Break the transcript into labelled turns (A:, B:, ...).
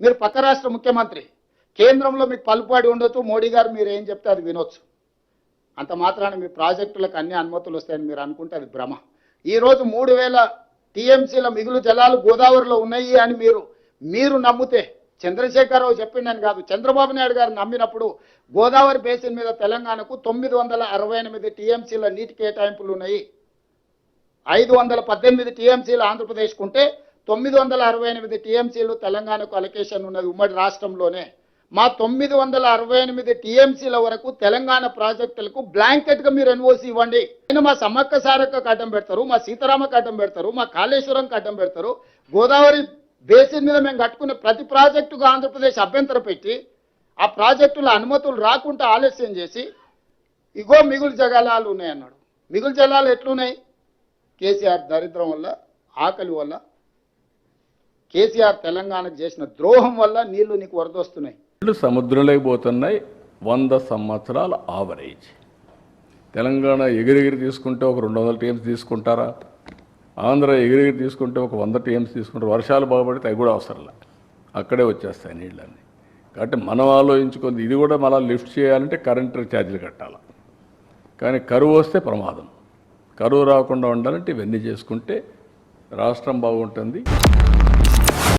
A: మీరు పక్క రాష్ట్ర ముఖ్యమంత్రి, కేంద్రంలో మీకు పలుపాడి ఉండొచ్చు, మోడీ గారు మీరు ఏం చెప్తే అది వినొచ్చు. అంత మాత్రాన మీ ప్రాజెక్టులకు అన్ని అనుమతులు వస్తాయని మీరు అనుకుంటే అది భ్రమ. ఈరోజు 3000 టీఎంసీల మిగులు జలాలు గోదావరిలో ఉన్నాయి అని మీరు నమ్మితే, చంద్రశేఖరరావు చెప్పిండని కాదు, చంద్రబాబు నాయుడు గారు నమ్మినప్పుడు గోదావరి బేసిన్ మీద తెలంగాణకు 968 టీఎంసీల నీటి కేటాయింపులు ఉన్నాయి. 518 టీఎంసీలు ఆంధ్రప్రదేశ్కు ఉంటే 968 టీఎంసీలు తెలంగాణకు అలొకేషన్ ఉన్నది ఉమ్మడి రాష్ట్రంలోనే. మా 968 టీఎంసీల వరకు తెలంగాణ ప్రాజెక్టులకు బ్లాంకెట్గా మీరు ఎన్ఓసి ఇవ్వండి. మా సమ్మక్క సారక్కకు అడ్డం పెడతారు, మా సీతారామకు అడ్డం పెడతారు, మా కాళేశ్వరంకి అడ్డం పెడతారు. గోదావరి బేసిన్ మీద మేము కట్టుకునే ప్రతి ప్రాజెక్టుకు ఆంధ్రప్రదేశ్ అభ్యంతరం పెట్టి ఆ ప్రాజెక్టుల అనుమతులు రాకుండా ఆలస్యం చేసి ఇగో మిగులు జలాలు ఉన్నాయన్నాడు. మిగులు జలాలు ఎట్లున్నాయి? కేసీఆర్ దరిద్రం వల్ల, ఆకలి వల్ల, కేసీఆర్ తెలంగాణకు చేసిన ద్రోహం వల్ల నీళ్లు నీకు వరదొస్తున్నాయి.
B: సముద్రంలోకి పోతున్నాయి. 100 సంవత్సరాల ఆవరేజ్. తెలంగాణ ఎగిరెగిరి తీసుకుంటే ఒక 200 టీఎంసీ తీసుకుంటారా? ఆంధ్ర ఎగిరెగిరి తీసుకుంటే ఒక 100 టీఎంసీ తీసుకుంటారు. వర్షాలు బాగుపడితే అవి కూడా అవసరంలా, అక్కడే వచ్చేస్తాయి నీళ్ళన్నీ. కాబట్టి మనం ఆలోచించుకుంది, ఇది కూడా మళ్ళీ లిఫ్ట్ చేయాలంటే కరెంటు ఛార్జీలు కట్టాలి. కానీ కరువు వస్తే ప్రమాదం. కరువు రాకుండా ఉండాలంటే ఇవన్నీ చేసుకుంటే రాష్ట్రం బాగుంటుంది.